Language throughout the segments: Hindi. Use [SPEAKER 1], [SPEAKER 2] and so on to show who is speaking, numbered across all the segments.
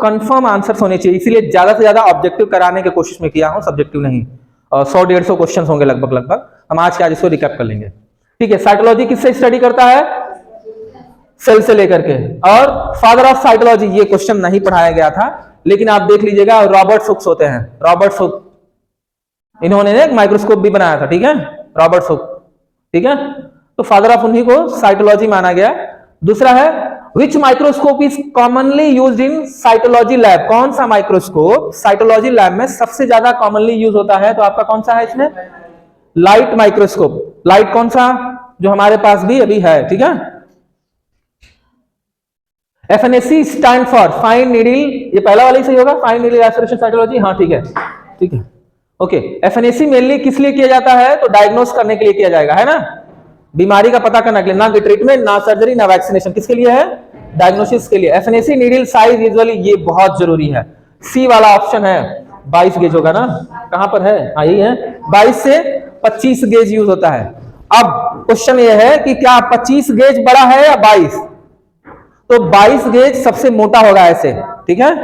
[SPEAKER 1] कंफर्म आंसर्स होने चाहिए, इसीलिए ज्यादा से ज्यादा ऑब्जेक्टिव कराने की कोशिश में किया हूं, सब्जेक्टिव नहीं। 100-150 क्वेश्चन होंगे लगभग। हम आज के आज इसको रिकैप कर लेंगे। ठीक है, साइकोलॉजी किससे स्टडी करता है? सेल से लेकर के। और फादर ऑफ साइकोलॉजी ये क्वेश्चन नहीं पढ़ाया गया था, लेकिन आप देख लीजिएगा, रॉबर्ट हुक्स होते हैं। रॉबर्ट हुक, इन्होंने एक माइक्रोस्कोप भी बनाया था। ठीक है, रॉबर्ट हुक। ठीक है, तो फादर ऑफ उन्हीं को साइकोलॉजी माना गया। दूसरा है which microscope is commonly used in cytology lab? कौन सा माइक्रोस्कोप साइटोलॉजी लैब में सबसे ज्यादा कॉमनली यूज होता है? तो आपका कौन सा है इसमें? Light microscope. लाइट कौन सा? जो हमारे पास भी अभी है। ठीक है, FNAC stand for fine needle, ये पहला वाला ही सही होगा, फाइन नीडल एस्पिरेशन साइटोलॉजी। हाँ ठीक है, ठीक है, ओके। FNAC मेनली किस लिए किया जाता है? तो डायग्नोस करने के लिए किया जाएगा, है ना, बीमारी का पता करने के लिए, ना कि ट्रीटमेंट, ना सर्जरी, ना वैक्सीनेशन। किसके लिए है? डायग्नोसिस के लिए। FNAC नीडल साइज यूजुअली, ये बहुत जरूरी है, सी वाला ऑप्शन है, 22 गेज होगा ना, कहां पर है? हाँ यही है, 22 से 25 गेज यूज होता है। अब क्वेश्चन ये है कि क्या 25 गेज बड़ा है या 22? तो 22 गेज सबसे मोटा होगा ऐसे। ठीक है,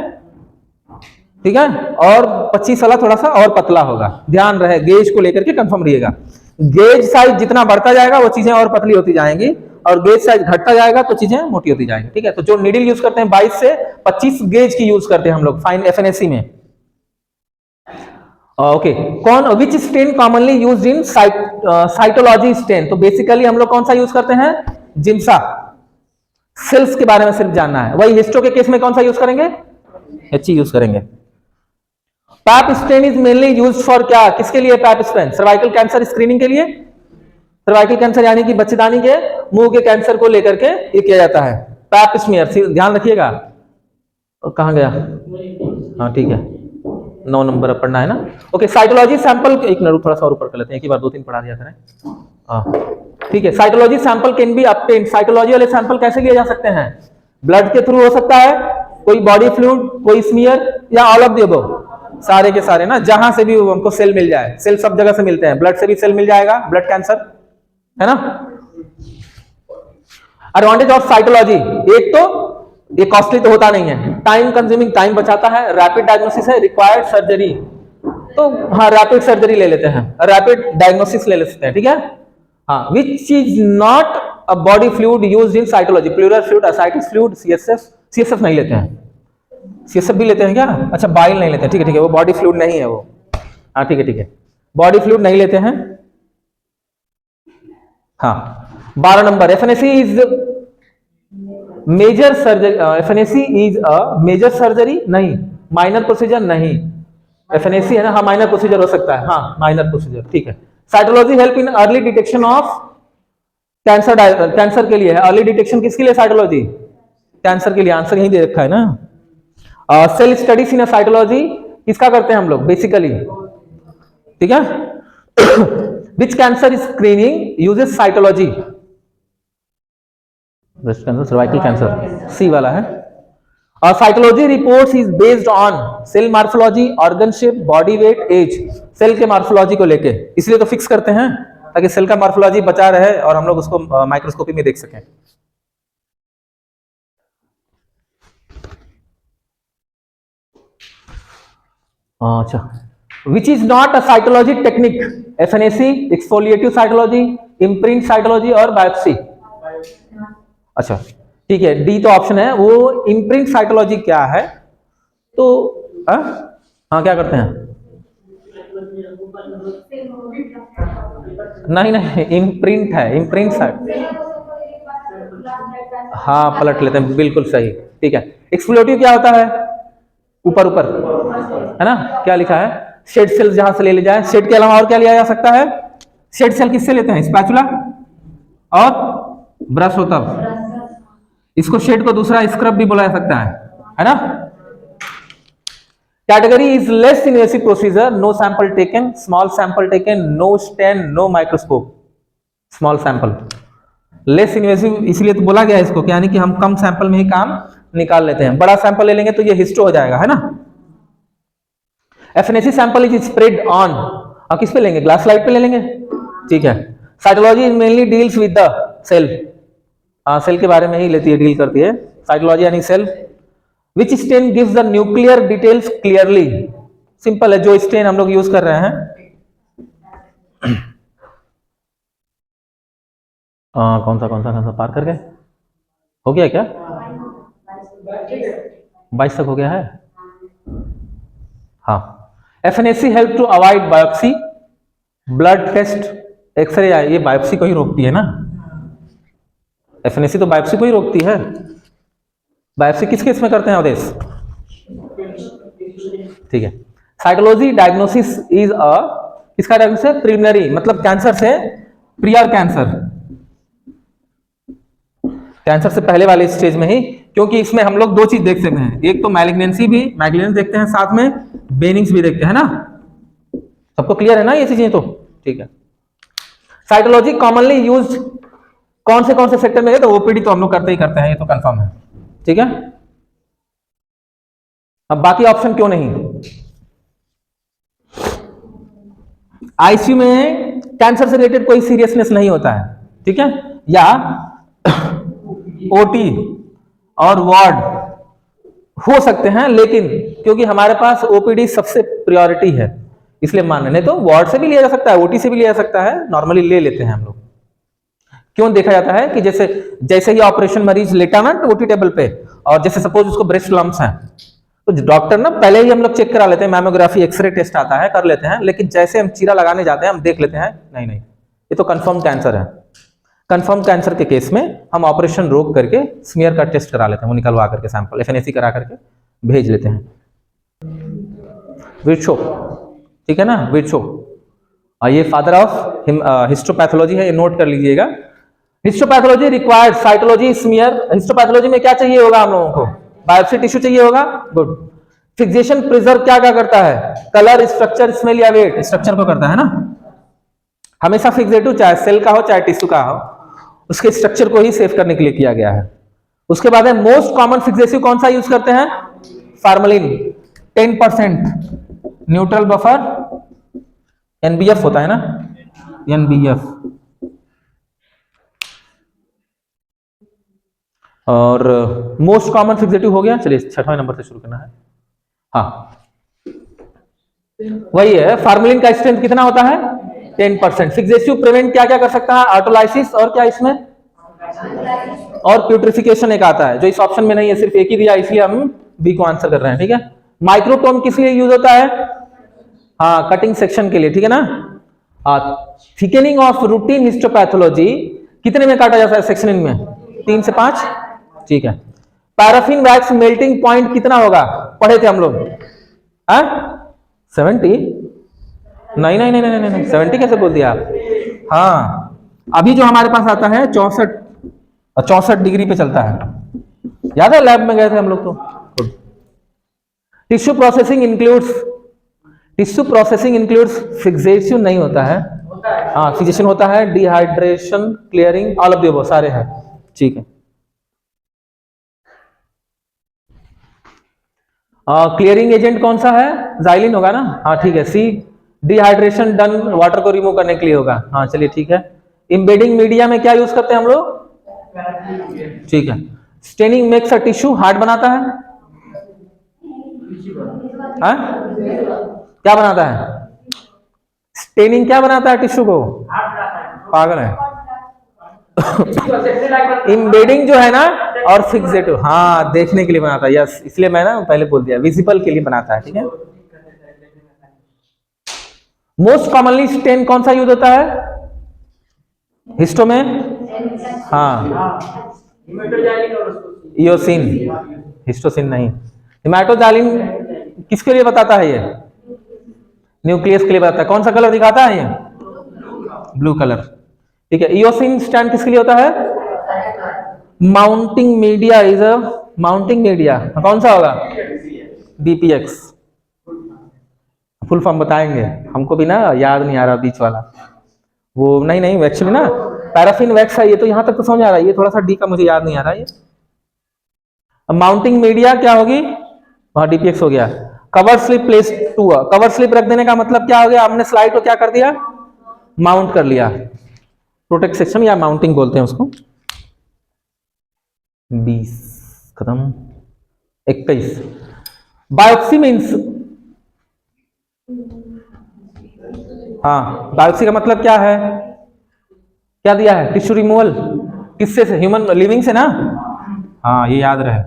[SPEAKER 1] ठीक है, और 25 वाला थोड़ा सा और पतला होगा। ध्यान रहे, गेज को लेकर के कंफर्म रहिएगा। गेज साइज जितना बढ़ता जाएगा वो चीजें और पतली होती जाएंगी, और गेज साइज घटता जाएगा तो चीजें मोटी होती जाएंगी। ठीक है, तो जो नीडल यूज करते हैं 22 से 25 गेज की यूज करते हैं हम लोग फाइन FNAC में। ओके, कौन which stain commonly used in cytology stain? तो बेसिकली हम लोग कौन सा यूज करते हैं? जिम्सा। सेल्स के बारे में सिर्फ जानना है। वही हिस्टो के केस में कौन सा यूज करेंगे? HE यूज करेंगे। Pap stain is mainly used for क्या? किसके लिए pap stain? Cervical cancer screening के लिए। सर्वाइकल कैंसर यानी कि बच्चेदानी के मुंह के कैंसर को लेकर के ये किया जाता है। पैप स्मीयर, ध्यान रखिएगा। कहां गया? हाँ ठीक है, 9 नंबर पढ़ना है ना। ओके, साइटोलॉजी सैंपल, एक मिनट थोड़ा सा और ऊपर कर लेते हैं, एक ही बार 2-3 पढ़ा दिया करें। ठीक है, cytology sample can be obtain. Cytology वाले सैंपल कैसे लिए जा सकते हैं? ब्लड के थ्रू हो सकता है, कोई बॉडी फ्लूइड, कोई स्मीयर, या ऑल ऑफ द अबव, सारे के सारे ना, जहां से भी हमको सेल मिल जाए। सेल सब जगह से मिलते हैं, ब्लड से भी सेल मिल जाएगा, ब्लड कैंसर, है ना। एडवांटेज ऑफ साइटोलॉजी, एक तो ये कॉस्टली तो होता नहीं है, टाइम कंज्यूमिंग, टाइम बचाता है, रैपिड डायग्नोसिस है, रिक्वायर्ड सर्जरी, तो हाँ रैपिड सर्जरी ले लेते हैं, रैपिड डायग्नोसिस ले लेते हैं। ठीक है, हाँ, which is not a body fluid used in cytology? Pleural fluid, ascites fluid, CSF नहीं लेते हैं। CSF भी लेते हैं क्या? अच्छा, बाइल नहीं लेते हैं, ठीक है ठीक है, वो बॉडी फ्लूइड नहीं है वो। हाँ ठीक है ठीक है, बॉडी फ्लूइड नहीं लेते हैं। हाँ, 12 number, FNAC is major surgery. FNAC is a major surgery? नहीं। Minor procedure? नहीं। FNAC है ना, हाँ माइनर प्रोसीजर हो सकता है, हाँ माइनर प्रोसीजर, ठीक है। Cytology help in early detection of cancer, cancer के लिए है। अर्ली डिटेक्शन किसके लिए? साइटोलॉजी, कैंसर के लिए। आंसर यही दे रखा है ना। सेल स्टडीज इन साइटोलॉजी किसका करते हैं हम लोग बेसिकली? ठीक है, which cancer screening uses cytology? Breast cancer, cervical cancer, C वाला है। और cytology reports is based on cell morphology, organ shape, body weight, age. Cell के मार्फोलॉजी को लेके इसलिए तो फिक्स करते हैं ताकि सेल का मार्फोलॉजी बचा रहे और हम लोग उसको माइक्रोस्कोपी में देख सकें। अच्छा, which is not a cytology technique? FNAC, exfoliative cytology, imprint cytology और बायोप्सी। अच्छा ठीक है, डी तो ऑप्शन है वो। इम्प्रिंट साइटोलॉजी क्या है? तो हाँ क्या करते हैं? नहीं नहीं, इम्प्रिंट है, इम्प्रिंट साइट, हाँ पलट लेते हैं, बिल्कुल सही, ठीक है। एक्सफ्लोरेटिव क्या होता है? ऊपर ऊपर, है ना, क्या लिखा है? शेड सेल जहां से ले जाए। शेड के अलावा और क्या लिया जा सकता है? शेड सेल किससे लेते हैं? स्पैचुला और ब्रश होता है, इसको शेड को दूसरा स्क्रब भी बोला जा सकता है ना। Category is less invasive procedure, no sample taken, small sample taken, no stain, no microscope. Small sample, less invasive इसलिए तो बोला गया है इसको, यानी कि हम कम सैंपल में ही काम निकाल लेते हैं। बड़ा सैंपल ले लेंगे तो ये हिस्टो हो जाएगा, है ना। FNAC sample is spread on, और किस पे लेंगे? ग्लास स्लाइड पे ले लेंगे, ठीक है। Cytology mainly deals with the cell, cell के बारे में ही लेती है, डील करती है। साइटोलॉजी यानी cell. Which stain gives the nuclear details clearly. Simple है, जो स्टेन हम लोग यूज कर रहे हैं। कौन सा पार कर गए? हो गया क्या? 22 तक हो गया है। हाँ, FNAC help to avoid biopsy, blood test, x ray. ये बायोप्सी को ही रोकती है ना, FNAC तो बायोप्सी को ही रोकती है। बायोप्सी किस केस में करते हैं अवधेश? ठीक है। साइटोलॉजी डायग्नोसिस इज अ, किसका डायग्नोसिस? प्रिलिमिनरी, मतलब कैंसर से प्रियर कैंसर, कैंसर से पहले वाले स्टेज में ही, क्योंकि इसमें हम लोग दो चीज देख सकते हैं, एक तो मैलिग्नेंसी भी, मैलिग्नेंस देखते हैं, साथ में बेनिंग्स भी देखते हैं ना। सबको क्लियर है ना ये चीजें? तो ठीक है। साइटोलॉजी कॉमनली यूज्ड कौन से सेक्टर में है? तो ओपीडी तो हम लोग करते ही करते हैं, ये तो कंफर्म है। ठीक है। अब बाकी ऑप्शन क्यों नहीं? आईसीयू में कैंसर से रिलेटेड कोई सीरियसनेस नहीं होता है, ठीक है, या ओटी और वार्ड हो सकते हैं, लेकिन क्योंकि हमारे पास ओपीडी सबसे प्रायोरिटी है इसलिए मान रहे। नहीं तो वार्ड से भी लिया जा सकता है, ओटी से भी लिया जा सकता है, नॉर्मली ले लेते हैं हम लोग। क्यों देखा जाता है कि जैसे ही ऑपरेशन मरीज लेटा ना ओटी टेबल पे, और जैसे सपोज उसको ब्रेस्ट लम्प्स हैं, तो डॉक्टर ना पहले ही हम लोग चेक करा लेते हैं, मैमोग्राफी एक्सरे टेस्ट आता है, कर लेते हैं, लेकिन जैसे हम चीरा लगाने जाते हैं हम देख लेते हैं नहीं ये तो कंफर्म कैंसर है। कंफर्म कैंसर के केस में हम ऑपरेशन रोक करके स्मीयर का टेस्ट करा लेते हैं, वो निकलवा करके सैंपल FNAC करा करके भेज लेते हैं। विर्चो, ठीक है ना, विर्चो, ये फादर ऑफ हिस्टोपैथोलॉजी है, ये नोट कर लीजिएगा। Histopathology required cytology smear. Histopathology में क्या चाहिए होगा हम लोगों को? बायोप्सी टिश्यू चाहिए होगा, गुड। फिक्सेशन प्रिजर्व क्या करता है? कलर, स्ट्रक्चर, स्मेल या वेट? स्ट्रक्चर को करता है ना, हमेशा फिक्सेटिव, चाहे सेल का हो चाहे टिश्यू का हो, उसके स्ट्रक्चर को ही सेव करने के लिए किया गया है। उसके बाद है मोस्ट कॉमन फिक्सेसिव कौन सा यूज करते हैं? फार्मलिन 10%, न्यूट्रल बफर, NBF होता है ना, NBF। और मोस्ट कॉमन फिक्सेटिव हो गया। चलिए 6वें नंबर से शुरू करना है। हाँ वही है, फार्मलिन का स्ट्रेंथ कितना होता है? 10%। फिक्सेसिव प्रिवेंट क्या क्या कर सकता है? ऑटोलाइसिस, और क्या इसमें? और प्यूट्रिफिकेशन एक आता है जो इस ऑप्शन में नहीं है, सिर्फ एक ही दिया, इसलिए हम बी को आंसर कर रहे हैं, ठीक है। माइक्रोटोम किस लिए यूज होता है? हाँ, कटिंग सेक्शन के लिए, ठीक है ना। थिकनिंग ऑफ रूटीन हिस्टोपैथोलॉजी कितने में काटा जाता है सेक्शनिंग में? 3 से 5, ठीक है। पैराफिन वैक्स मेल्टिंग पॉइंट कितना होगा? पढ़े थे हम लोग, 70? नहीं 70 कैसे बोल दिया आप? हाँ, अभी जो हमारे पास आता है 64 डिग्री पे चलता है, याद है लैब में गए थे हम लोग तो। टिश्यू प्रोसेसिंग इंक्लूड्स फिक्सेशन नहीं होता है, हाँ फिक्सेशन होता है, dehydration, clearing, all of the above सारे हैं, ठीक है। क्लियरिंग एजेंट कौन सा है? जाइलिन होगा ना, हाँ ठीक है। सी, डिहाइड्रेशन डन वाटर को रिमूव करने के लिए होगा, हाँ चलिए ठीक है। इम्बेडिंग मीडिया में क्या यूज करते हैं हम लोग? ठीक है। Staining makes a tissue hard बनाता है, हाँ? क्या बनाता है? स्टेनिंग क्या बनाता है टिश्यू को? पागल है। इम्बेडिंग जो है ना, और फिक्सेटिव, हाँ देखने के लिए बनाता है, यस, इसलिए मैं ना पहले बोल दिया, विजिबल के लिए बनाता है, ठीक है। मोस्ट कॉमनली स्टेन कौन सा यूज होता है हिस्टो में? हाँ, इयोसिन, हिस्टोसिन नहीं। हिमेटोजालिन किसके लिए बताता है? ये न्यूक्लियस के लिए बताता है। कौन सा कलर दिखाता है? ये ब्लू कलर, ठीक है। इयोसिन स्टैंड किसके लिए होता है? Mounting media is a mounting media, कौन सा होगा? DPX। फुल फॉर्म बताएंगे, हमको भी ना याद नहीं आ रहा बीच वाला वो, नहीं एक्चुअली ना पैराफिन वैक्स है ये, तो यहां तक तो समझ आ रहा है, ये थोड़ा सा डी का मुझे याद नहीं आ रहा है। ये माउंटिंग मीडिया क्या होगी? वहां DPX हो गया। Cover slip place to, cover slip रख देने का मतलब क्या हो गया? हमने स्लाइड को क्या कर दिया? माउंट कर लिया, प्रोटेक्ट सेक्शन या माउंटिंग बोलते हैं उसको। 20 खत्म। 21। बायोप्सी मीन्स, हाँ बायोप्सी का मतलब क्या है, क्या दिया है, टिश्यू रिमूवल, किससे से, ह्यूमन लिविंग से ना, हाँ ये याद रहे।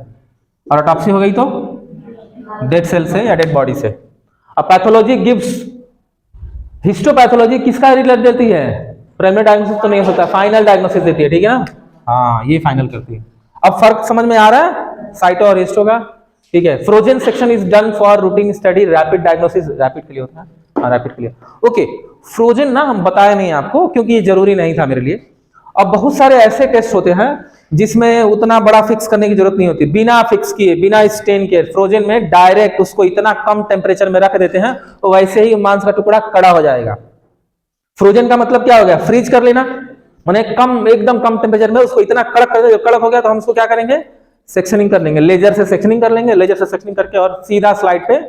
[SPEAKER 1] और ऑटोप्सी हो गई तो डेड सेल से या डेड बॉडी से। अब पैथोलॉजी गिव्स, हिस्टोपैथोलॉजी किसका रिजल्ट देती है, प्राइमरी डायग्नोसिस तो नहीं हो सकता, फाइनल डायग्नोसिस देती है, ठीक है ना, हाँ ये फाइनल करती है। अब फर्क समझ में आ रहा है साइटो और हिस्टो का, ठीक है। Frozen section is done for routine study, rapid diagnosis, rapid के लिए होता है, हाँ रैपिड के लिए, ओके। फ्रोजन ना हम बताया नहीं आपको क्योंकि ये जरूरी नहीं था मेरे लिए। अब बहुत सारे ऐसे टेस्ट होते हैं जिसमें उतना बड़ा फिक्स करने की जरूरत नहीं होती, बिना फिक्स किए, बिना स्टेन किए, फ्रोजन में डायरेक्ट उसको इतना कम टेम्परेचर में रख देते हैं तो वैसे ही मांस का टुकड़ा कड़ा हो जाएगा। फ्रोजन का मतलब क्या हो गया, फ्रीज कर लेना, माने कम, एकदम कम टेम्परेचर में उसको इतना कड़क कर देंगे, कड़क हो गया तो हम उसको क्या करेंगे, सेक्शनिंग कर लेंगे, लेजर से सेक्शनिंग कर लेंगे, लेजर से सेक्शनिंग करके और सीधा स्लाइड पे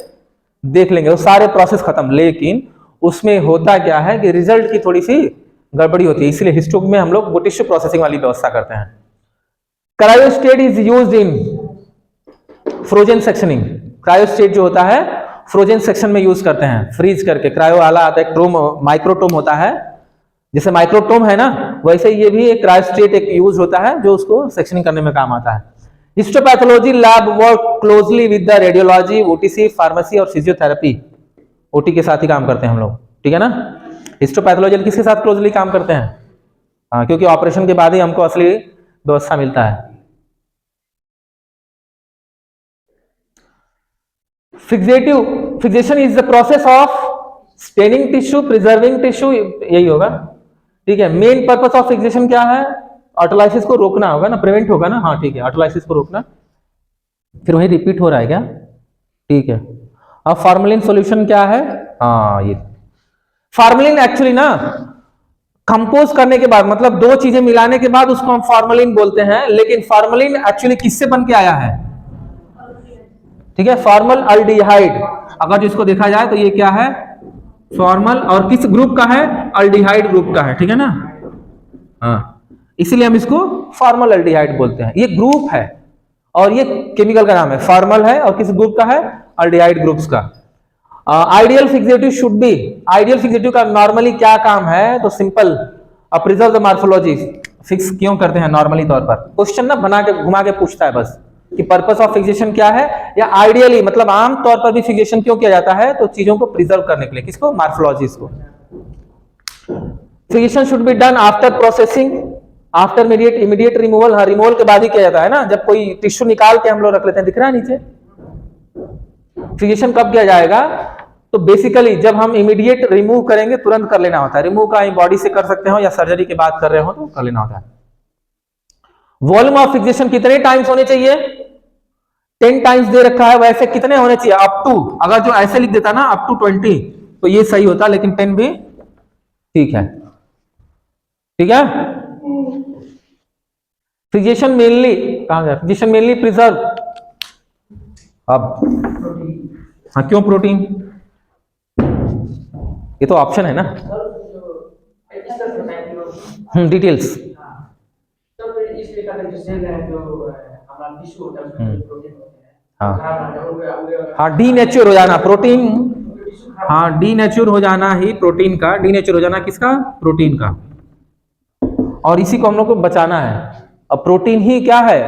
[SPEAKER 1] देख लेंगे, वो सारे प्रोसेस खत्म। लेकिन उसमें होता क्या है कि रिजल्ट की थोड़ी सी गड़बड़ी होती है, इसलिए हिस्टो में हम लोग टिश्यू प्रोसेसिंग वाली व्यवस्था करते हैं। Cryostat is used in frozen sectioning, cryostat जो होता है फ्रोजन सेक्शन में यूज करते हैं, फ्रीज करके। क्रायो वाला आता है, टोम, माइक्रोटोम होता है, जैसे माइक्रोटोम है ना वैसे ये भी एक क्रायोस्टेट एक यूज होता है जो उसको सेक्शनिंग करने में काम आता है। Histopathology lab work closely with the radiology, OTC, pharmacy और फिजियोथेरेपी, ओटी के साथ ही काम करते हैं हम लोग, ठीक है ना। हिस्टोपैथोलॉजी किसके साथ क्लोजली काम करते हैं, हाँ क्योंकि ऑपरेशन के बाद ही हमको असली व्यवस्था मिलता है। Fixation is the process of staining tissue, preserving tissue, यही होगा, ठीक है। मेन पर्पस ऑफ फिक्सेशन क्या है, ऑटोलाइसिस को रोकना होगा ना, प्रिवेंट होगा ना, हाँ ठीक है, ऑटोलाइसिस को रोकना। फिर वही रिपीट हो रहा है क्या, ठीक है। अब फॉर्मेलिन सॉल्यूशन क्या है, हाँ ये फॉर्मेलिन एक्चुअली ना कंपोज करने के बाद, मतलब दो चीजें मिलाने के बाद उसको हम फॉर्मेलिन बोलते हैं, लेकिन फॉर्मेलिन एक्चुअली किससे बन के आया है, ठीक है, फॉर्मल अल्डिहाइड। अगर जिसको देखा जाए तो ये क्या है, फॉर्मल, और किस ग्रुप का है, अल्डिहाइड ग्रुप का है, ठीक है ना, हाँ इसीलिए हम इसको फॉर्मल अल्डिहाइड बोलते हैं। ये ग्रुप है और ये केमिकल का नाम है, फॉर्मल है और किस ग्रुप का है, अल्डिहाइड ग्रुप्स का। Ideal fixative should be, ideal fixative का नॉर्मली क्या काम है, तो simple, preserve the morphology, fix क्यों करते हैं नॉर्मली तौर पर, क्वेश्चन ना बना के घुमा के पूछता है बस कि पर्पस ऑफ फिक्सेशन क्या है, या आइडियली मतलब आम तौर पर भी फिक्सेशन क्यों किया जाता है, तो चीजों को प्रिजर्व करने के लिए, किसको, मॉर्फोलॉजीज को। Fixation should be done after processing, after immediate removal, हाँ रिमूवल के बाद ही किया जाता है ना, जब कोई टिश्यू निकाल के हम लोग रख लेते हैं, दिख रहा है नीचे। फिक्सेशन कब किया जाएगा, तो बेसिकली जब हम इमीडिएट रिमूव करेंगे तुरंत कर लेना होता है, रिमूव का बॉडी से कर सकते हो या सर्जरी के बाद कर रहे हो तो कर लेना होता है। वॉल्यूम ऑफ फिक्सेशन कितने टाइम्स होने चाहिए, 10 टाइम्स दे रखा है, वैसे कितने होने चाहिए, अप टू, अगर जो ऐसे लिख देता ना अप टू 20 तो ये सही होता, लेकिन 10 भी ठीक है, ठीक है। फिक्सेशन मेनली कहां गया, फिक्सेशन मेनली प्रिजर्व, अब हाँ क्यों प्रोटीन, ये तो ऑप्शन है ना, डिटेल्स, हाँ डीनेचर हो जाना प्रोटीन, हाँ डीनेचर हो जाना ही प्रोटीन का, डीनेचर हो जाना किसका, प्रोटीन का, और इसी को हम लोग को बचाना है। अब प्रोटीन ही क्या है,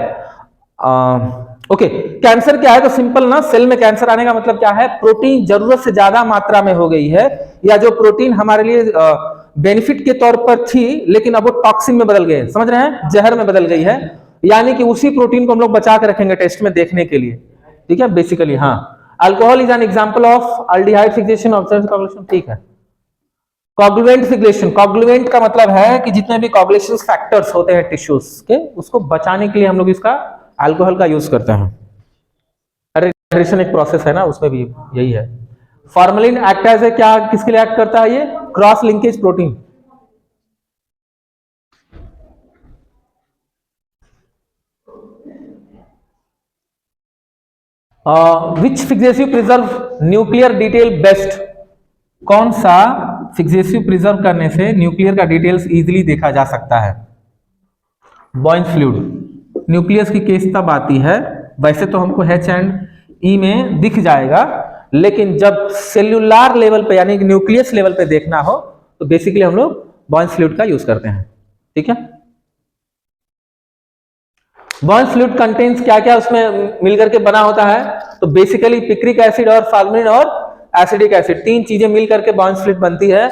[SPEAKER 1] ओके कैंसर क्या है, तो सिंपल ना, सेल में कैंसर आने का मतलब क्या है, प्रोटीन जरूरत से ज्यादा मात्रा में हो गई है, या जो प्रोटीन हमारे लिए बेनिफिट के तौर पर थी लेकिन अब वो टॉक्सिन में बदल गए, समझ रहे हैं, जहर में बदल गई है, यानी कि उसी प्रोटीन को हम लोग बचा के रखेंगे टेस्ट में देखने के लिए, ठीक है बेसिकली। हाँ alcohol is an example of aldehyde fixation, observe coagulation, ठीक है। कोगुलेंट फिक्सेशन, कोगुलेंट का मतलब है कि जितने भी कोगुलेशन फैक्टर्स होते हैं टिश्यूज के, उसको बचाने के लिए हम लोग इसका अल्कोहल का यूज करते हैं। हाइड्रेशन एक प्रोसेस है ना, उसमें भी यही है। फॉर्मेलिन एक्ट एज ए क्या, किसके लिए एक्ट करता है, ये क्रॉस लिंकेज प्रोटीन। विच फिक्सेसिव प्रिजर्व न्यूक्लियर डिटेल बेस्ट, कौन सा फिक्सेसिव प्रिजर्व करने से न्यूक्लियर का डिटेल्स इजीली देखा जा सकता है, बॉयंस फ्लूइड। न्यूक्लियस की केस तब आती है वैसे तो हमको H एंड E में दिख जाएगा, लेकिन जब सेल्यूलर लेवल पे यानी न्यूक्लियस लेवल पे देखना हो तो बेसिकली हम लोग बॉयंस फ्लूइड का यूज करते हैं। ठीक है, बॉयंस फ्लूइड कंटेन्स क्या क्या उसमें मिलकर के बना होता है, तो बेसिकली पिक्रिक एसिड और फॉर्मेलिन और एसिडिक एसिड, तीन चीजें मिलकर के बॉयंस फ्लूइड बनती है।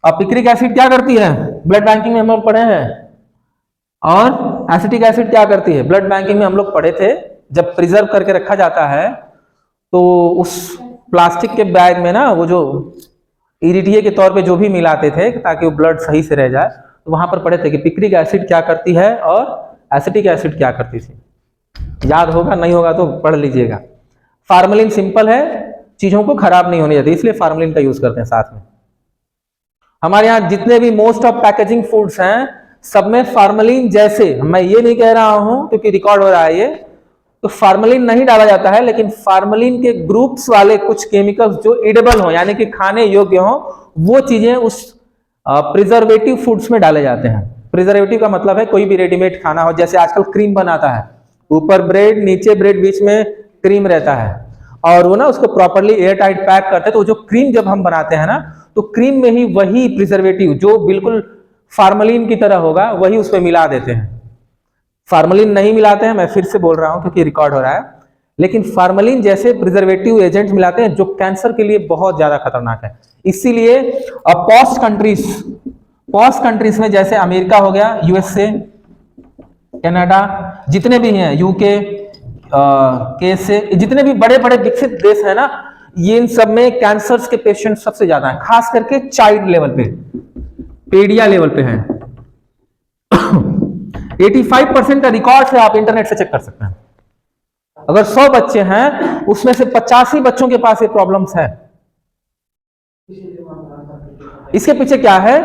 [SPEAKER 1] और पिक्रिक एसिड क्या करती है, ब्लड बैंकिंग में हम लोग पढ़े हैं, और एसिटिक एसिड क्या करती है, ब्लड बैंकिंग में हम लोग पढ़े थे। जब प्रिजर्व करके रखा जाता है तो उस प्लास्टिक के बैग में ना वो जो इरिटिए के तौर पे जो भी मिलाते थे ताकि वो ब्लड सही से रह जाए, तो वहां पर पढ़े थे कि पिक्रिक एसिड क्या करती है और एसिटिक एसिड क्या करती थी। याद होगा, नहीं होगा तो पढ़ लीजिएगा। फार्मलिन सिंपल है, चीजों को खराब नहीं होने देती, इसलिए फार्मलिन का यूज करते हैं साथ में। हमारे यहाँ जितने भी मोस्ट ऑफ पैकेजिंग फूड्स हैं सब में फार्मलिन, जैसे मैं ये नहीं कह रहा हूं क्योंकि रिकॉर्ड हो रहा है ये, तो फार्मलिन नहीं डाला जाता है, लेकिन फार्मलिन के ग्रुप्स वाले कुछ केमिकल्स जो एडिबल हो यानी कि खाने योग्य हो, वो चीजें उस प्रिजर्वेटिव फूड्स में डाले जाते हैं। प्रिजर्वेटिव का मतलब है कोई भी रेडीमेड खाना हो, जैसे आजकल क्रीम बनाता है, ऊपर ब्रेड नीचे ब्रेड बीच में क्रीम रहता है, और वो ना उसको प्रॉपरली एयर टाइट पैक करते हैं, तो जो क्रीम जब हम बनाते हैं ना तो क्रीम में ही वही प्रिजर्वेटिव जो बिल्कुल फार्मलिन की तरह होगा वही उसमें मिला देते हैं। फार्मलिन नहीं मिलाते हैं, मैं फिर से बोल रहा हूं क्योंकि रिकॉर्ड हो रहा है, लेकिन फार्मलिन जैसे प्रिजर्वेटिव एजेंट्स मिलाते हैं जो कैंसर के लिए बहुत ज्यादा खतरनाक है। इसीलिए पॉश कंट्रीज में जैसे अमेरिका हो गया, यूएसए, कनाडा, जितने भी हैं, यूके, केसे, जितने भी बड़े बड़े विकसित देश है ना, ये इन सब में कैंसर के पेशेंट सबसे ज्यादा है, खास करके चाइल्ड लेवल पे, पेडिया लेवल पे है। 85% का रिकॉर्ड से आप इंटरनेट से चेक कर सकते हैं। अगर 100 बच्चे हैं उसमें से 85 बच्चों के पास ये प्रॉब्लम्स है। इसके पीछे क्या है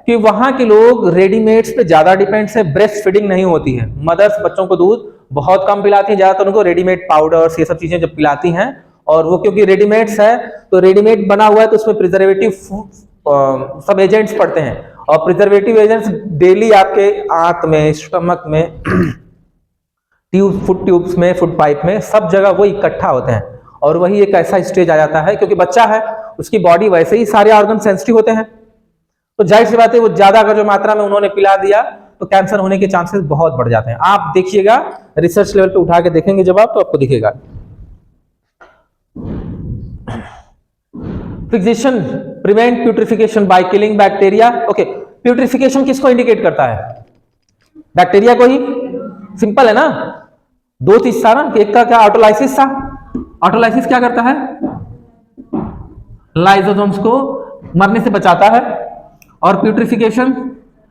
[SPEAKER 1] कि वहां के लोग रेडीमेड्स पे ज्यादा डिपेंड्स है, ब्रेस्ट फीडिंग नहीं होती है, मदर्स बच्चों को दूध बहुत कम पिलाती हैं, ज्यादातर उनको रेडीमेड पाउडर्स ये सब चीजें जब पिलाती हैं, और वो क्योंकि रेडीमेड्स है तो रेडीमेड बना हुआ है तो उसमें प्रिजर्वेटिव सब एजेंट्स पड़ते हैं, और प्रिजर्वेटिव एजेंट्स डेली आपके आंत में, स्टमक में, फूड ट्यूब्स में, फूड पाइप में, सब जगह वो इकट्ठा होते हैं, और वही एक ऐसा स्टेज आ जाता है क्योंकि बच्चा है उसकी बॉडी वैसे ही सारे ऑर्गन सेंसिटिव होते हैं, तो जाहिर सी बात है वो ज्यादा अगर जो मात्रा में उन्होंने पिला दिया तो कैंसर होने के चांसेस बहुत बढ़ जाते हैं। आप देखिएगा, रिसर्च लेवल पे उठा के देखेंगे जब आप, तो आपको दिखेगा। Fixation prevent putrefaction by killing bacteria. Okay, putrefaction किसको इंडिकेट करता है, बैक्टीरिया को ही, सिंपल है ना, दो चीज था ना, एक का क्या ऑटोलाइसिस था, ऑटोलाइसिस क्या करता है, लाइसोसोम्स को मरने से बचाता है, और प्यूट्रिफिकेशन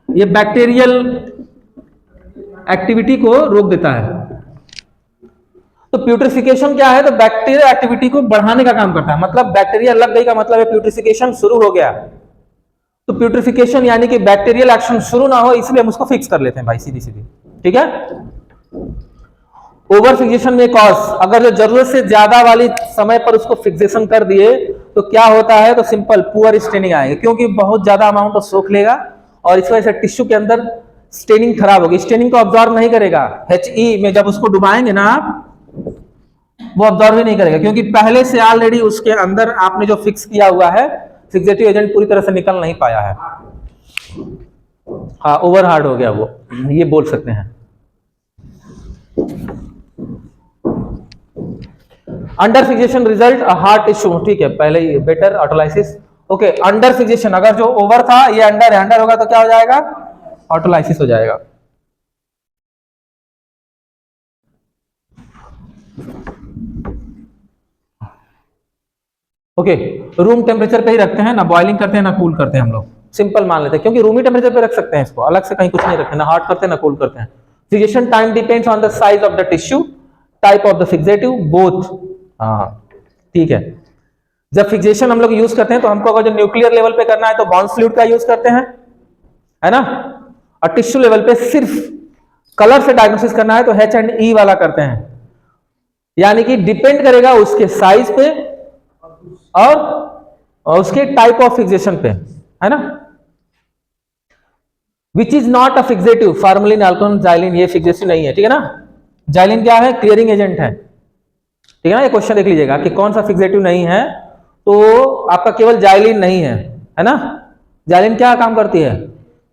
[SPEAKER 1] ये बैक्टीरियल एक्टिविटी को रोक देता है। तो प्यूट्रिफिकेशन क्या है, तो बैक्टीरियल एक्टिविटी को बढ़ाने का काम करता है, मतलब बैक्टीरिया लग गई का मतलब है प्यूट्रिफिकेशन शुरू हो गया। तो प्यूट्रिफिकेशन यानी कि बैक्टीरियल एक्शन शुरू ना हो, इसलिए हम उसको फिक्स कर लेते हैं भाई, सीधी सीधी, ठीक है। ओवर फिक्सेशन में कॉज, अगर जो जरूरत से ज्यादा वाली समय पर उसको फिक्सेशन कर दिए तो क्या होता है, तो सिंपल पुअर स्टेनिंग आएगा, क्योंकि बहुत ज्यादा अमाउंट ऑफ सोख लेगा और इस वजह से टिश्यू के अंदर स्टेनिंग खराब होगी, स्टेनिंग को ऑब्जॉर्व नहीं करेगा। HE में जब उसको डुबाएंगे ना आप, वो ऑब्जॉर्व ही नहीं करेगा, क्योंकि पहले से ऑलरेडी उसके अंदर आपने जो फिक्स किया हुआ है फिक्सेटिव एजेंट पूरी तरह से निकल नहीं पाया है। हाँ, ओवर हार्ड हो गया वो, ये बोल सकते हैं। Under fixation result hard tissue, ठीक है, पहले ही better autolysis. Okay, under fixation, अगर जो ओवर था ये अंडर है, अंडर होगा तो क्या हो जाएगा, ऑटोलाइसिस हो जाएगा। ओके, रूम टेम्परेचर पे ही रखते हैं ना, बॉइलिंग करते हैं ना कूल करते हैं हम लोग, सिंपल मान लेते हैं, क्योंकि रूमी टेम्परेचर पे रख सकते हैं इसको, अलग से कहीं कुछ नहीं रखते, ना हॉट करते हैं ना कूल करते हैं। Fixation time depends on the size of the tissue, type of the fixative, both. हाँ, ठीक है। जब फिक्सेशन हम लोग यूज करते हैं तो हमको अगर जो न्यूक्लियर लेवल पे करना है तो बॉन्ड फ्लूइड का यूज करते हैं, है ना, और टिश्यू लेवल पे सिर्फ कलर से डायग्नोसिस करना है तो H&E वाला करते हैं, यानी कि डिपेंड करेगा उसके साइज पे और उसके टाइप ऑफ फिक्सेशन पे, है ना। Which is not a fixative, formalin, alcohol, xylene, ये फिक्सेटिव नहीं है, ठीक है ना। जाइलिन क्या है? क्लियरिंग एजेंट है, ठीक है ना। ये क्वेश्चन देख लीजिएगा कि कौन सा फिक्सेटिव नहीं है, तो आपका केवल जाइलिन नहीं है ना। जाइलिन क्या काम करती है?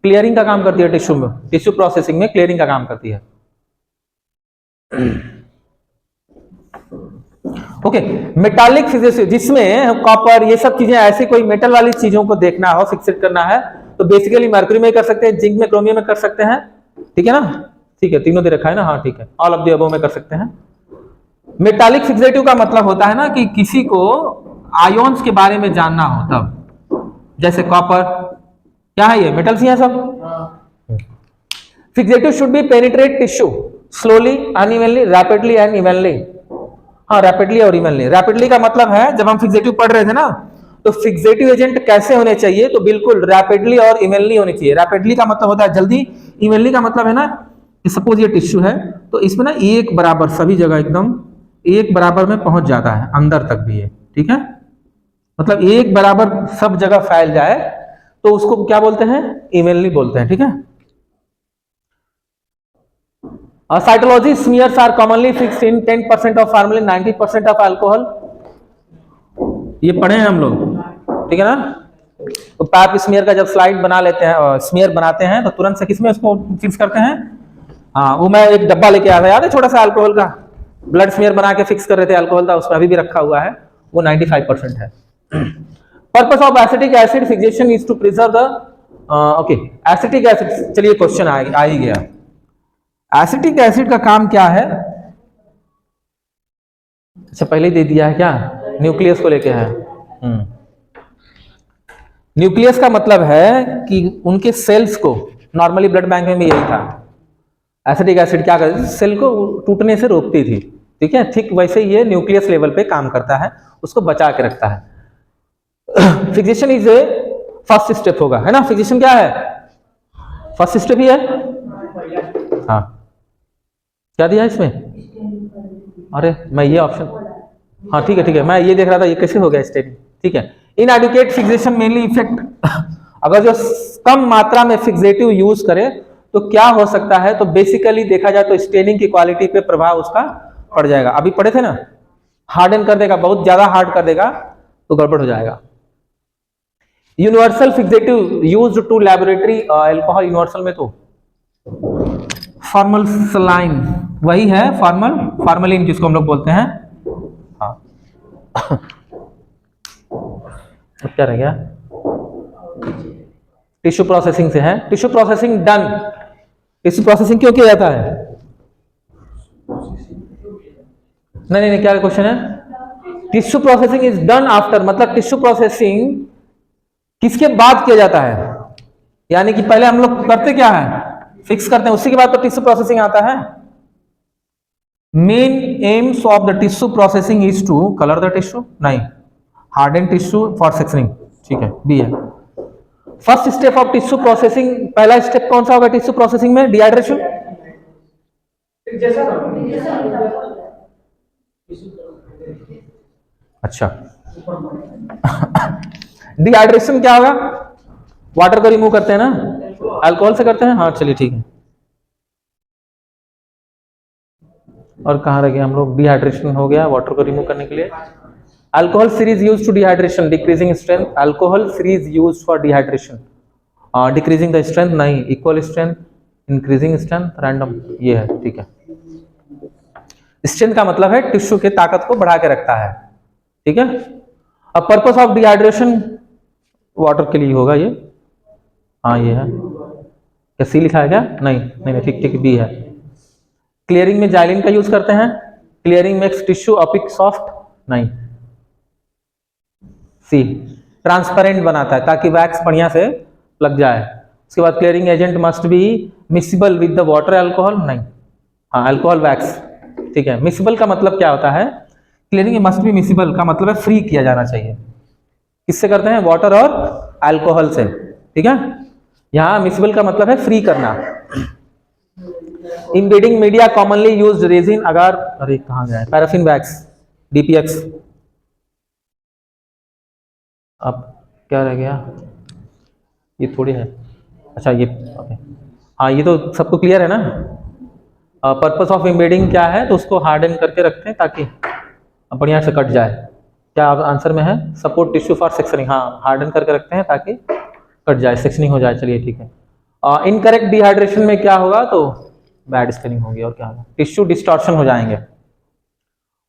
[SPEAKER 1] क्लियरिंग का काम करती है, टिश्यू में, टिश्यू प्रोसेसिंग में क्लियरिंग का काम करती है। ओके, मेटालिक फिक्सेटिव जिसमें कॉपर ये सब चीजें, ऐसी कोई मेटल वाली चीजों को देखना हो, फिक्सेट करना है, तो बेसिकली मर्क्यूरी में कर सकते हैं, जिंक में, क्रोमियम में कर सकते हैं, ठीक है ना। ठीक है, तीनों दे रखा है ना, हाँ ठीक है, ऑल ऑफ द अबव में कर सकते हैं। मेटालिक फिक्सेटिव का मतलब होता है ना कि किसी को आयोन्स के बारे में जानना हो तब, जैसे कॉपर, क्या है ये? मेटल्स ही है सब। Fixative should be penetrate tissue slowly, unevenly, rapidly and evenly. हाँ, रैपिडली और इवनली। रैपिडली का मतलब है, जब हम फिक्सेटिव पढ़ रहे थे ना, तो फिक्सेटिव एजेंट कैसे होने चाहिए, तो बिल्कुल रैपिडली और इवनली होनी चाहिए। रैपिडली का मतलब होता है जल्दी, इवनली का मतलब है ना कि सपोज ये टिश्यू है, तो इसमें ना एक बराबर सभी जगह एकदम एक बराबर में पहुंच जाता है, अंदर तक भी है, ठीक है, मतलब एक बराबर सब जगह फैल जाए, तो उसको क्या बोलते हैं? इवनली बोलते हैं, ठीक है। Cytology smears are commonly fixed in 10% of formalin, 90% of alcohol. ये पढ़े हैं हम लोग, ठीक है ना। तो पैप स्मीयर का जब स्लाइड बना लेते हैं, स्मीयर बनाते हैं, तो तुरंत से किसमें उसको फिक्स करते हैं? हाँ, वो मैं एक डब्बा लेके आया था, याद है, छोटा सा अल्कोहल का, ब्लड स्मीयर बना के फिक्स कर रहे थे अल्कोहल का, उसमें अभी भी रखा हुआ है, वो 95% है। Purpose of acetic acid fixation is to preserve the, okay, acetic acid, चलिए क्वेश्चन आ ही गया। एसिटिक एसिड का काम क्या है? अच्छा, पहले ही दे दिया है क्या? न्यूक्लियस को लेके है। न्यूक्लियस का मतलब है कि उनके सेल्स को, नॉर्मली ब्लड बैंक में भी यही था, एसिटिक एसिड क्या करती थी? सेल को टूटने से रोकती थी, ठीक है। ठीक वैसे ही ये न्यूक्लियस लेवल पे काम करता है, उसको बचा के रखता है। Fixation is a first step होगा, है ना। फिक्सेशन क्या है? फर्स्ट स्टेप ही है। हाँ, क्या दिया इसमें? अरे मैं ये ऑप्शन, हाँ ठीक है, मैं ये देख रहा था, ये कैसे हो गया स्टेटिंग, ठीक है। इनएडिक्वेट फिक्सेशन मेनली इफेक्ट, अगर जो कम मात्रा में फिक्सेटिव यूज करे तो क्या हो सकता है? तो बेसिकली देखा जाए तो स्टेनिंग की क्वालिटी पे प्रभाव उसका पड़ जाएगा। अभी पढ़े थे ना, हार्डन कर देगा, बहुत ज्यादा हार्ड कर देगा तो गड़बड़ हो जाएगा। Universal fixative used to laboratory alcohol, universal में तो फॉर्मल सलाइन वही है, फॉर्मलिन जिसको हम लोग बोलते हैं। हाँ क्या रह गया? टिश्यू प्रोसेसिंग से है। Tissue processing done, tissue processing क्यों किया जाता है? नहीं, क्या क्वेश्चन है? Tissue processing is done after, मतलब टिश्यू प्रोसेसिंग किसके बाद किया जाता है? यानी कि पहले हम लोग करते क्या है? फिक्स करते हैं, उसी के बाद तो टिश्यू प्रोसेसिंग आता है। Main aims of the tissue processing is to colour the tissue, नहीं, हार्डन टिश्यू फॉर सेक्शनिंग, ठीक है, बी है। First step of tissue processing, पहला स्टेप कौन सा होगा टिश्यू प्रोसेसिंग में? डिहाइड्रेशन। अच्छा, डिहाइड्रेशन क्या होगा? वाटर को रिमूव करते हैं ना, अल्कोहल से करते हैं, हाँ चलिए ठीक है। और कहाँ रह गए हम लोग? डिहाइड्रेशन हो गया वाटर को रिमूव करने के लिए। Alcohol series use to dehydration, decreasing strength, alcohol series use for dehydration, decreasing the strength नहीं, equal strength, increasing strength, random, ये है, ठीक है। स्ट्रेंथ का मतलब है टिश्यू के ताकत को बढ़ा के रखता है, ठीक है। अब पर्पस ऑफ डिहाइड्रेशन वाटर के लिए होगा ये, हाँ ये है। क्या सी लिखा है क्या? नहीं, ठीक, बी है। क्लियरिंग में जाइलिन का यूज करते हैं, क्लियरिंग मेक्स टिश्यू अपिक सॉफ्ट, नहीं। सी, ट्रांसपेरेंट बनाता है ताकि वैक्स बढ़िया से लग जाए। उसके बाद clearing agent must be miscible with the water alcohol, नहीं, हाँ अल्कोहल वैक्स, ठीक है। मिसिबल का मतलब क्या होता है? क्लियरिंग मस्ट बी मिसिबल का मतलब है फ्री किया जाना चाहिए। किससे करते हैं? वाटर और अल्कोहल से, ठीक है। यहाँ मिसिबल का मतलब है फ्री करना। Embedding media commonly used resin, अगर, अरे कहाँ गया है? Paraffin wax, DPX. अब क्या रह गया? ये थोड़ी है, अच्छा ये, हाँ ये तो सबको क्लियर है ना। पर्पस ऑफ एम्बेडिंग क्या है, तो उसको हार्डन करके रखते हैं ताकि बढ़िया से कट जाए। क्या आंसर में है? Support tissue for sectioning. हाँ, हार्डन करके रखते हैं ताकि कट जाए, सेक्शनिंग हो जाए। चलिए ठीक है। इनकरेक्ट डिहाइड्रेशन में क्या होगा, तो बैड स्केलिंग होगी और क्या होगा, टिश्यू डिस्टॉर्शन हो जाएंगे।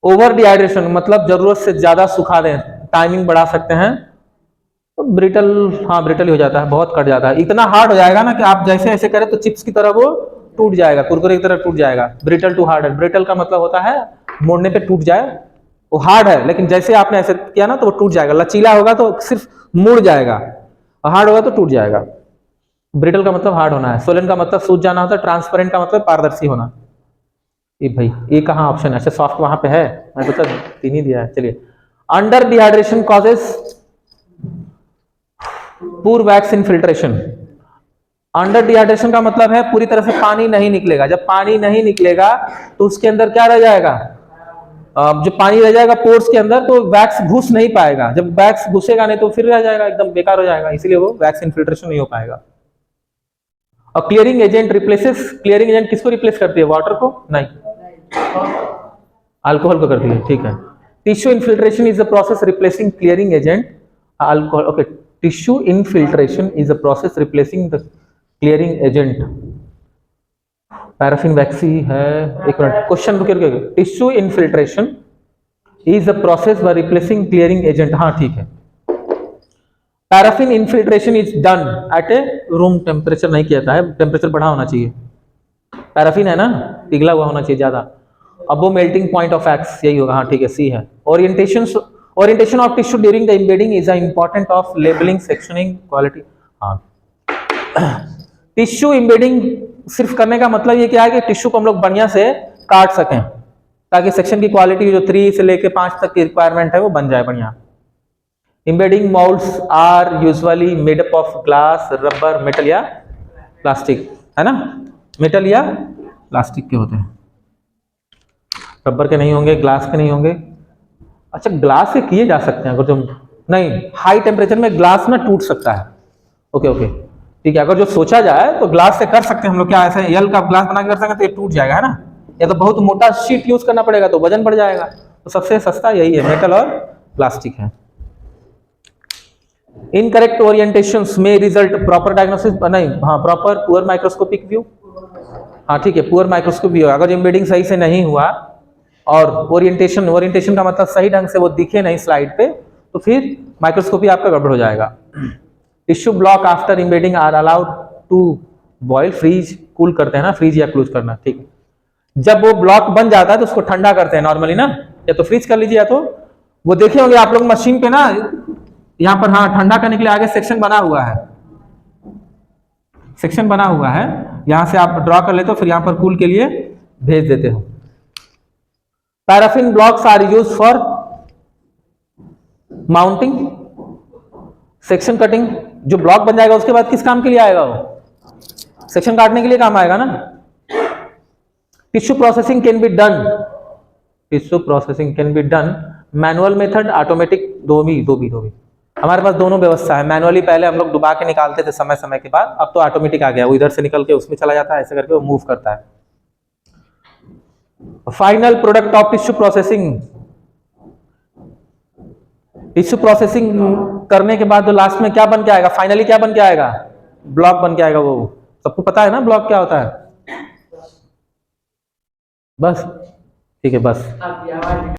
[SPEAKER 1] ओवर डिहाइड्रेशन मतलब जरूरत से ज्यादा सुखा दें, टाइमिंग बढ़ा सकते हैं, तो ब्रिटल, हाँ ब्रिटल ही हो जाता है, बहुत कट जाता है, इतना हार्ड हो जाएगा ना कि आप जैसे ऐसे करें तो चिप्स की तरह वो टूट जाएगा, कुरकुरे की तरह टूट जाएगा। ब्रिटल टू हार्ड, ब्रिटल का मतलब होता है मोड़ने पे टूट जाए, वो हार्ड है लेकिन जैसे आपने ऐसे किया ना तो वो टूट जाएगा। लचीला होगा तो सिर्फ मुड़ जाएगा, और हार्ड होगा तो टूट जाएगा। ब्रिटल का मतलब हार्ड होना है, सोलन का मतलब सूज जाना होता है, ट्रांसपेरेंट का मतलब पारदर्शी होना। ये भाई ये कहाँ ऑप्शन है? अच्छा सॉफ्ट वहां पे है, मैं तो 3 ही दिया है। चलिए, अंडर डिहाइड्रेशन कॉजेस पूर वैक्स इनफिल्ट्रेशन। अंडर डिहाइड्रेशन का मतलब है पूरी तरह से पानी नहीं निकलेगा। जब पानी नहीं निकलेगा तो उसके अंदर क्या रह जाएगा, जो पानी रह जाएगा पोर्स के अंदर, तो वैक्स घुस नहीं पाएगा। जब वैक्स घुसेगा नहीं तो फिर रह जाएगा, एकदम बेकार हो जाएगा, इसीलिए वो वैक्स इनफिल्ट्रेशन नहीं हो पाएगा। और clearing agent replaces, clearing agent किसको रिप्लेस करती है? वाटर को? नहीं, अल्कोहल को करती है। ठीक है। Tissue infiltration is the process replacing clearing agent alcohol. Okay, tissue infiltration is the process replacing the clearing agent. Paraffin वैक्सी है, एक मिनट क्वेश्चन रुके रुके। Tissue infiltration is the process by replacing clearing agent. हाँ ठीक है। Paraffin infiltration is done at a room temperature, नहीं किया था, टेम्परेचर बढ़ा होना चाहिए। पैराफिन है ना, पिघला हुआ होना चाहिए ज्यादा। अब वो मेल्टिंग पॉइंट ऑफ एक्स यही होगा। हाँ ठीक है, सी है। Orientation of tissue during the embedding is important of labelling, sectioning, quality. हाँ, टिश्यू एम्बेडिंग सिर्फ करने का मतलब ये क्या है कि टिश्यू को हम लोग बढ़िया से काट सकें ताकि सेक्शन की क्वालिटी जो 3 से लेके 5 तक की रिक्वायरमेंट है वो बन जाए बढ़िया। Embedding moulds are usually made up of glass, rubber, metal या प्लास्टिक, है ना, मेटल या प्लास्टिक के होते हैं, रबर के नहीं होंगे, ग्लास के नहीं होंगे। अच्छा, ग्लास के किए जा सकते हैं अगर जो, नहीं, हाई टेम्परेचर में ग्लास ना टूट सकता है। ओके ओके ठीक है, अगर जो सोचा जाए तो ग्लास से कर सकते हैं हम लोग। क्या ऐसे एल का ग्लास बना के कर सकते हैं तो ये टूट जाएगा, है ना, या तो बहुत मोटा शीट यूज करना पड़ेगा तो वजन बढ़ जाएगा। तो सबसे सस्ता यही है, मेटल और प्लास्टिक है। इनकरेक्ट ओरिएंटेशंस में रिजल्ट प्रॉपर डायग्नोसिस, नहीं, हाँ प्रॉपर पुअर माइक्रोस्कोपिक व्यू। हाँ ठीक है, पुअर माइक्रोस्कोप व्यू। अगर एम्बेडिंग सही से नहीं हुआ और ओरिएंटेशन का मतलब सही ढंग से वो दिखे नहीं स्लाइड पे, तो फिर माइक्रोस्कोपी आपका गड़बड़ हो जाएगा। Tissue block after embedding are allowed to boil, freeze, cool करते हैं ना, फ्रीज या क्लोज करना। ठीक है, जब वो ब्लॉक बन जाता है तो उसको ठंडा करते हैं नॉर्मली ना, या तो फ्रीज कर लीजिए या तो वो देखे होंगे आप लोग मशीन पे ना, यहाँ पर, हाँ, ठंडा करने के लिए आगे सेक्शन बना हुआ है, सेक्शन बना हुआ है, यहां से आप ड्रॉ कर लेते हो, फिर यहां पर कूल के लिए भेज देते हो। Paraffin blocks are use for mounting, section cutting. जो ब्लॉक बन जाएगा उसके बाद किस काम के लिए आएगा? वो सेक्शन काटने के लिए काम आएगा ना। Tissue processing can be done, tissue processing can be done manual method, automatic, दो भी। हमारे पास दोनों व्यवस्था है। मैनुअली पहले हम लोग डुबा के निकालते थे समय समय के बाद, अब तो ऑटोमेटिक आ गया, वो इधर से निकल के उसमें चला जाता है, ऐसे करके वो मूव करता है। Final product of tissue processing, tissue processing करने के बाद लास्ट में क्या बन के आएगा? फाइनली क्या बन के आएगा? ब्लॉक बन के आएगा। वो सबको पता है ना ब्लॉक क्या होता है? बस ठीक है, बस।